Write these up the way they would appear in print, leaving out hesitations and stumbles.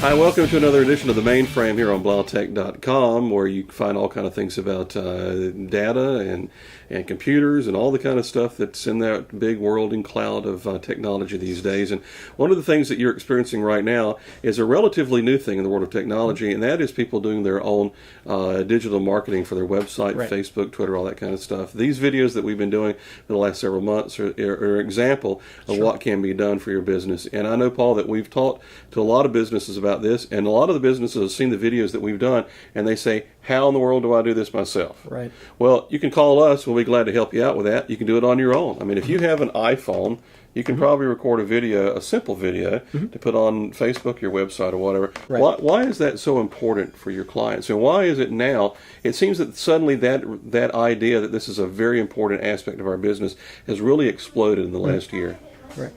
Hi, welcome to another edition of The Mainframe here on BlaUtech.com, where you find all kind of things about data and computers and all the kind of stuff that's in that big world and cloud of technology these days. And one of the things that you're experiencing right now is a relatively new thing in the world of technology, and that is people doing their own digital marketing for their website, Right. Facebook, Twitter, all that kind of stuff. These videos that we've been doing for the last several months are an example of what can be done for your business. And I know, Paul, that we've talked to a lot of businesses about this, and a lot of the businesses have seen the videos that we've done, and they say, how in the world do I do this myself? Right. Well, you can call us. We'll be glad to help you out with that. You can do it on your own. I mean, if you have an iPhone, you can probably record a video, a simple video, to put on Facebook, your website, or whatever. Right. Why is that so important for your clients? And why is it now? It seems that suddenly that idea that this is a very important aspect of our business has really exploded in the last year. Right.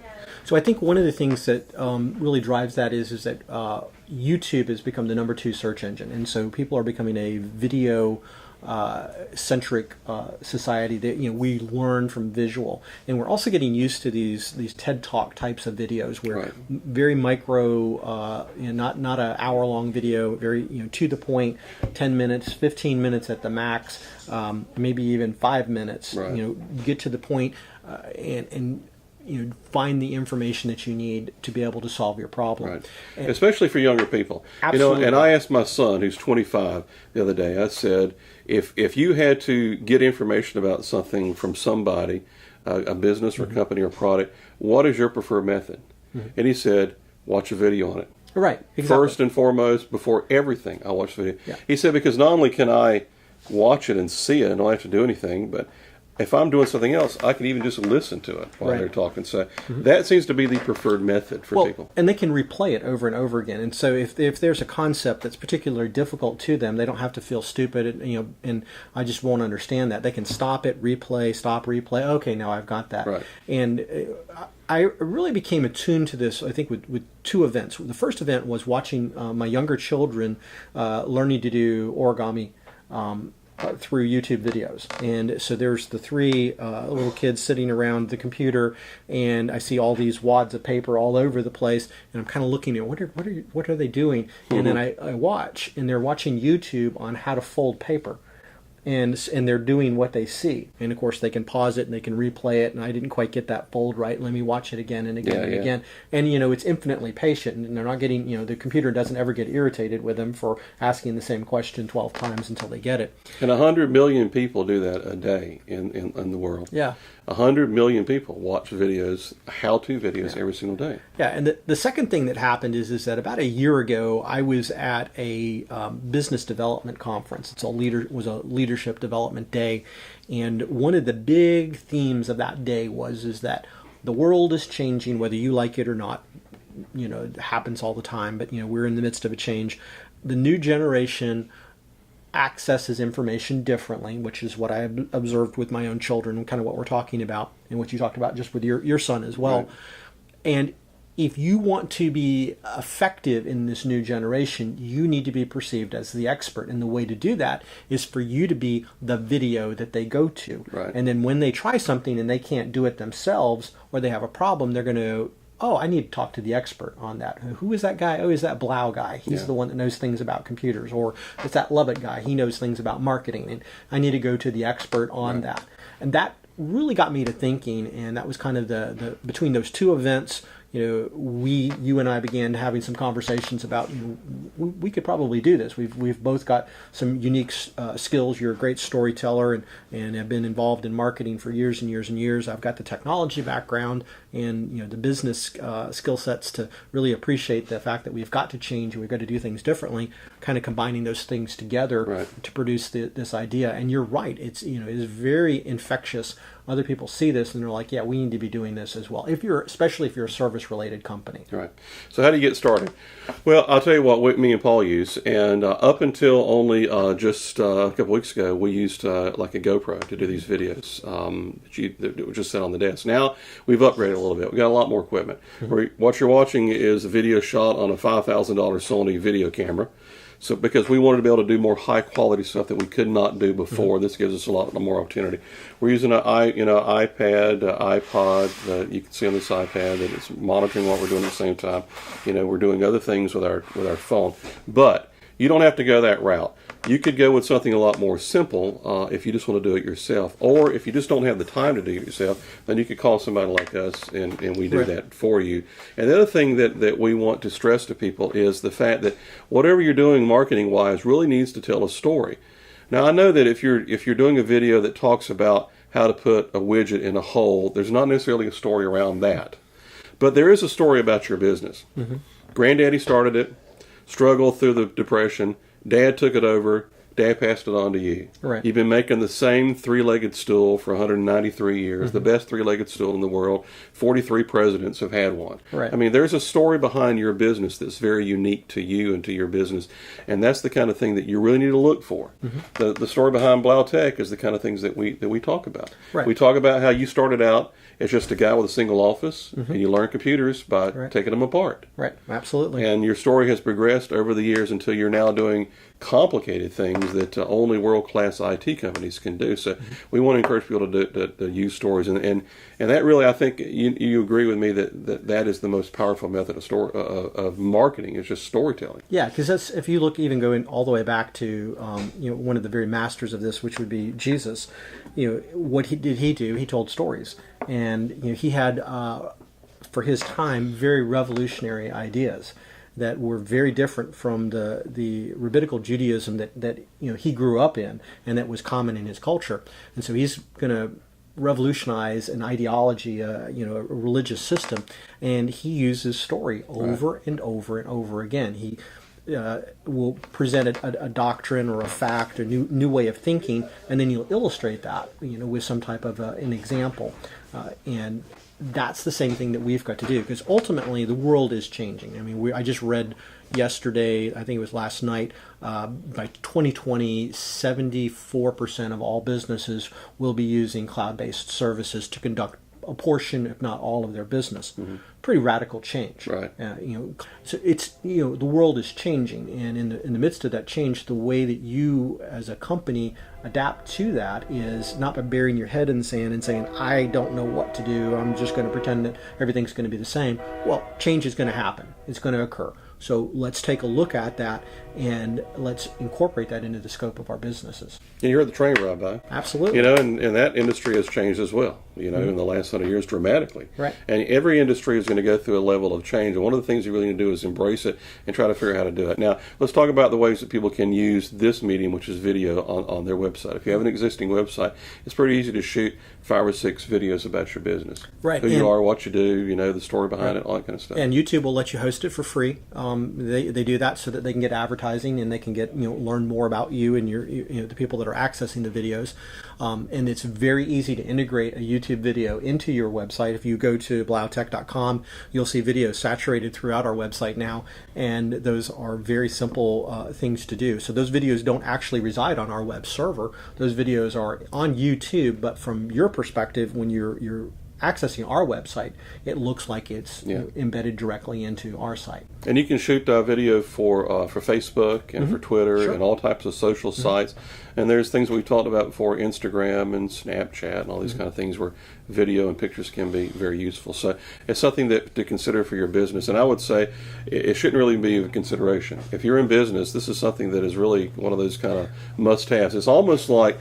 So I think one of the things that really drives that is that YouTube has become the number 2 search engine, and so people are becoming a video centric society that we learn from visual, and we're also getting used to these TED Talk types of videos where Right. very micro, not an hour long video, very to the point, 10 minutes, 15 minutes at the max, maybe even 5 minutes. Right. Get to the point, and find the information that you need to be able to solve your problem. Right. Especially for younger people. Absolutely. And I asked my son, who's 25, the other day, I said, if you had to get information about something from somebody, a business or company or product, what is your preferred method? And he said, watch a video on it. Right. Exactly. First and foremost, before everything, I watch the video. Yeah. He said, because not only can I watch it and see it, I don't have to do anything, but if I'm doing something else, I can even just listen to it while Right. they're talking. So that seems to be the preferred method for people. And they can replay it over and over again. And so if there's a concept that's particularly difficult to them, they don't have to feel stupid, and I just won't understand that. They can stop it, replay, stop, replay. Okay, now I've got that. Right. And I really became attuned to this, I think, with 2 events. The first event was watching my younger children learning to do origami through YouTube videos. And so there's the 3 little kids sitting around the computer, and I see all these wads of paper all over the place, and I'm kind of looking at what are they doing? And then I watch, and they're watching YouTube on how to fold paper. And they're doing what they see, and of course they can pause it and they can replay it. And I didn't quite get that fold right. Let me watch it again and again and again. And it's infinitely patient, and they're not getting the computer doesn't ever get irritated with them for asking the same question 12 times until they get it. And 100 million people do that a day in the world. Yeah. 100 million people watch videos, how-to videos, every single day. Yeah, and the second thing that happened is that about a year ago, I was at a business development conference. It was a leadership development day, and one of the big themes of that day is that the world is changing, whether you like it or not. It happens all the time, but we're in the midst of a change. The new generation accesses information differently, which is what I observed with my own children, and kind of what we're talking about, and what you talked about just with your son as well. Right. And if you want to be effective in this new generation, you need to be perceived as the expert. And the way to do that is for you to be the video that they go to. Right. And then when they try something and they can't do it themselves, or they have a problem, they're going to, I need to talk to the expert on that. Who is that guy? Oh, is that Blau guy? He's the one that knows things about computers. Or it's that Lubbock guy. He knows things about marketing. And I need to go to the expert on that. And that really got me to thinking, and that was kind of the between those 2 events, you and I began having some conversations about we could probably do this. We've both got some unique skills. You're a great storyteller and have been involved in marketing for years and years and years. I've got the technology background and the business skill sets to really appreciate the fact that we've got to change and we've got to do things differently. Kind of combining those things together to produce this idea. And you're right. It is very infectious. Other people see this and they're like, yeah, we need to be doing this as well. Especially if you're a service-related company. Right. So how do you get started? Well, I'll tell you what me and Paul use. And up until only just a couple weeks ago, we used like a GoPro to do these videos that would just sit on the desk. Now we've upgraded a little bit. We've got a lot more equipment. What you're watching is a video shot on a $5,000 Sony video camera. So because we wanted to be able to do more high quality stuff that we could not do before, this gives us a lot more opportunity. We're using an iPad, iPod. You can see on this iPad that it's monitoring what we're doing at the same time. We're doing other things with our phone, but you don't have to go that route. You could go with something a lot more simple if you just want to do it yourself. Or if you just don't have the time to do it yourself, then you could call somebody like us and we do that for you. And the other thing that we want to stress to people is the fact that whatever you're doing marketing-wise really needs to tell a story. Now, I know that if you're doing a video that talks about how to put a widget in a hole, there's not necessarily a story around that. But there is a story about your business. Mm-hmm. Granddaddy started it, struggled through the Depression. Dad took it over. Dad passed it on to you. Right. You've been making the same three-legged stool for 193 years, the best three-legged stool in the world. 43 presidents have had one. Right. I mean, there's a story behind your business that's very unique to you and to your business, and that's the kind of thing that you really need to look for. The story behind Blautech is the kind of things that we talk about. Right. We talk about how you started out as just a guy with a single office, and you learn computers by taking them apart. Right, absolutely. And your story has progressed over the years until you're now doing complicated things that only world-class IT companies can do. So we want to encourage people to use stories, and that really, I think you agree with me that is the most powerful method of marketing, is just storytelling. Yeah, because that's, if you look, even going all the way back to one of the very masters of this, which would be Jesus. What did he do? He told stories, and he had for his time very revolutionary ideas that were very different from the rabbinical Judaism that he grew up in and that was common in his culture. And so he's going to revolutionize an ideology, a religious system, and he uses story over and over and over again. He will present a doctrine or a fact, a new way of thinking, and then you'll illustrate that, with some type of an example, and that's the same thing that we've got to do, because ultimately the world is changing. I mean, I just read yesterday, I think it was last night, by 2020, 74% of all businesses will be using cloud-based services to conduct a portion, if not all, of their business. Pretty radical change. Right. So it's the world is changing, and in the midst of that change, the way that you as a company adapt to that is not by burying your head in the sand and saying, I don't know what to do, I'm just going to pretend that everything's going to be the same. Well, change is going to happen. It's going to occur. So let's take a look at that and let's incorporate that into the scope of our businesses. And you heard the train ride by. Absolutely. And that industry has changed as well, in the last 100 years dramatically. Right. And every industry is going to go through a level of change. And one of the things you really need to do is embrace it and try to figure out how to do it. Now, let's talk about the ways that people can use this medium, which is video, on their website. If you have an existing website, it's pretty easy to shoot 5 or 6 videos about your business. Right. Who you are, what you do, the story behind it, all that kind of stuff. And YouTube will let you host it for free. They do that so that they can get advertising and they can get learn more about you and your the people that are accessing the videos. And it's very easy to integrate a YouTube video into your website. If you go to blautech.com, you'll see videos saturated throughout our website now, and those are very simple things to do. So those videos don't actually reside on our web server. Those videos are on YouTube, but from your perspective, when you're accessing our website, it looks like it's embedded directly into our site. And you can shoot video for Facebook and for Twitter and all types of social sites. And there's things we've talked about before, Instagram and Snapchat and all these kind of things where video and pictures can be very useful. So it's something to consider for your business. And I would say it shouldn't really be a consideration. If you're in business, this is something that is really one of those kind of must-haves. It's almost like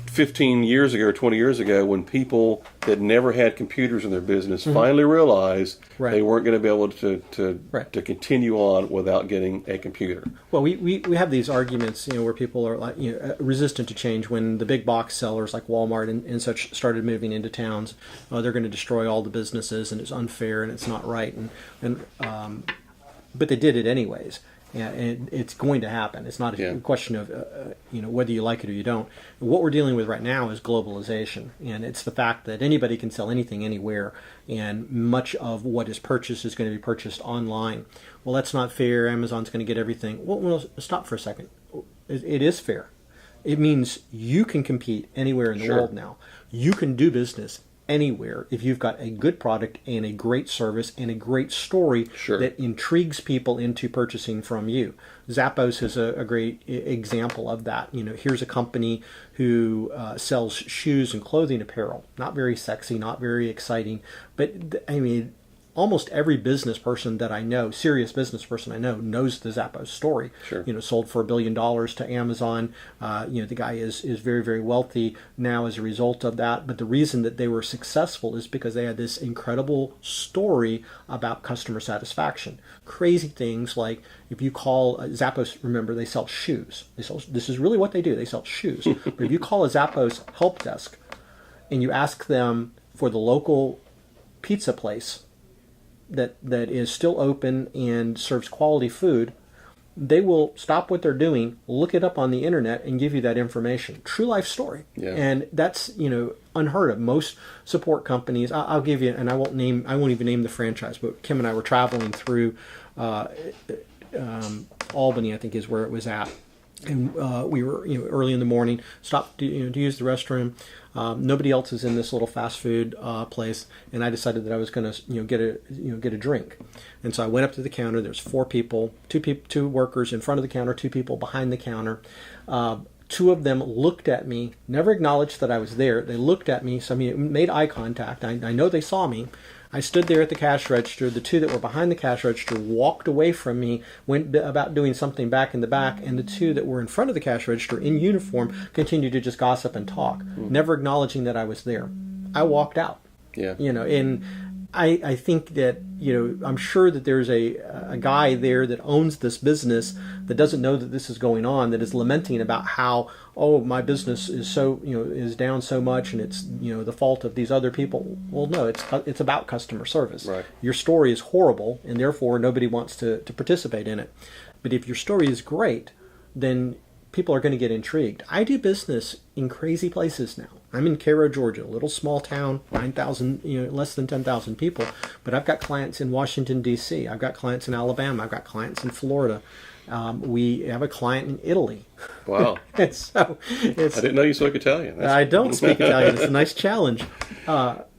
15 years ago or 20 years ago when people that never had computers in their business finally realized they weren't going to be able to continue on without getting a computer. Well, we have these arguments, where people are like, resistant to change. When the big box sellers like Walmart and such started moving into towns, they're going to destroy all the businesses, and it's unfair and it's not right. But they did it anyways. Yeah, and it's going to happen. It's not a question of whether you like it or you don't. What we're dealing with right now is globalization, and it's the fact that anybody can sell anything anywhere, and much of what is purchased is going to be purchased online. Well, that's not fair. Amazon's going to get everything. Well, stop for a second. It is fair. It means you can compete anywhere in the world now. You can do business anywhere if you've got a good product and a great service and a great story Sure. that intrigues people into purchasing from you. Zappos is a great example of that. Here's a company who sells shoes and clothing apparel. Not very sexy, not very exciting, but I mean, almost every business person that I know, serious business person I know, knows the Zappos story. Sure. Sold for $1 billion to Amazon. The guy is very, very wealthy now as a result of that. But the reason that they were successful is because they had this incredible story about customer satisfaction. Crazy things like if you call Zappos, remember they sell shoes. This is really what they do. They sell shoes. But if you call a Zappos help desk and you ask them for the local pizza place that is still open and serves quality food, they will stop what they're doing, look it up on the internet, and give you that information. True life story. Yeah. And that's unheard of. Most support companies, I'll give you, and I won't even name the franchise, but Kim and I were traveling through Albany, I think is where it was at. And we were, early in the morning, stopped to use the restroom. Nobody else is in this little fast food place, and I decided that I was going to, get a drink. And so I went up to the counter. There's 4 people, two workers in front of the counter, 2 people behind the counter. 2 of them looked at me, never acknowledged that I was there. They looked at me, so made eye contact. I know they saw me. I stood there at the cash register. The 2 that were behind the cash register walked away from me, went about doing something back in the back, and the 2 that were in front of the cash register in uniform continued to just gossip and talk, never acknowledging that I was there. I walked out. Yeah. And I think that, I'm sure that there's a guy there that owns this business that doesn't know that this is going on, that is lamenting about how, my business is is down so much and it's, the fault of these other people. Well, no, it's about customer service. Right. Your story is horrible and therefore nobody wants to participate in it. But if your story is great, then people are going to get intrigued. I do business in crazy places now. I'm in Cairo, Georgia, a little small town, 9,000, less than 10,000 people. But I've got clients in Washington, D.C. I've got clients in Alabama. I've got clients in Florida. We have a client in Italy. Wow. And so I didn't know you spoke Italian. I don't speak Italian. It's a nice challenge.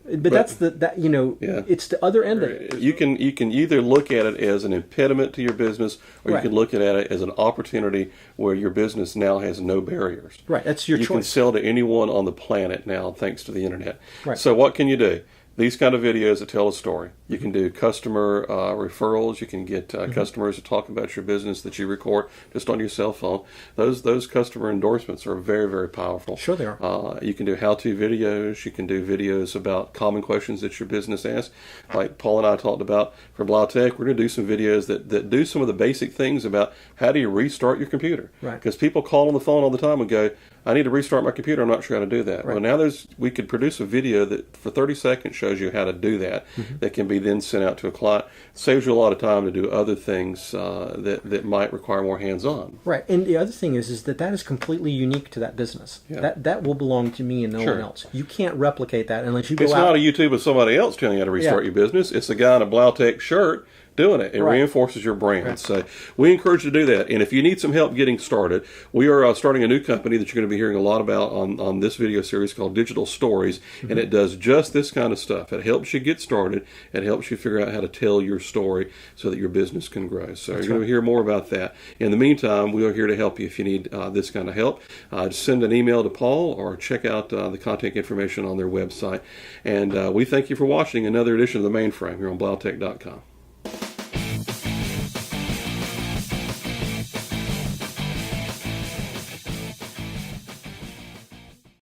But that's Yeah. it's the other end of it. You can either look at it as an impediment to your business, or Right. you can look at it as an opportunity where your business now has no barriers. Right, that's your You can choice. sell to anyone on the planet now thanks to the internet. Right. So what can you do? These kind of videos that tell a story. You can do customer referrals. You can get customers to talk about your business that you record just on your cell phone. Those customer endorsements are very, very powerful. Sure they are. You can do how-to videos. You can do videos about common questions that your business asks. Like Paul and I talked about for Blautech, we're going to do some videos that do some of the basic things about how do you restart your computer. Right. Because people call on the phone all the time and go, I need to restart my computer. I'm not sure how to do that. Right. Well, now we could produce a video that for 30 seconds shows you how to do that. That can be then sent out to a client. Saves you a lot of time to do other things that might require more hands-on. Right, and the other thing is that is completely unique to that business. Yeah. That will belong to me and no Sure. one else. You can't replicate that unless you go It's out. not a YouTube of somebody else telling you how to restart Yeah. your business. It's a guy in a Blautech shirt doing it. It Right. reinforces your brand. So we encourage you to do that. And if you need some help getting started, we are starting a new company that you're going to be hearing a lot about on this video series called Digital Stories. And it does just this kind of stuff. It helps you get started. It helps you figure out how to tell your story so that your business can grow. So you're going to hear more about that. In the meantime, we are here to help you if you need this kind of help. Just send an email to Paul or check out the contact information on their website. And we thank you for watching another edition of The Mainframe here on Blautech.com.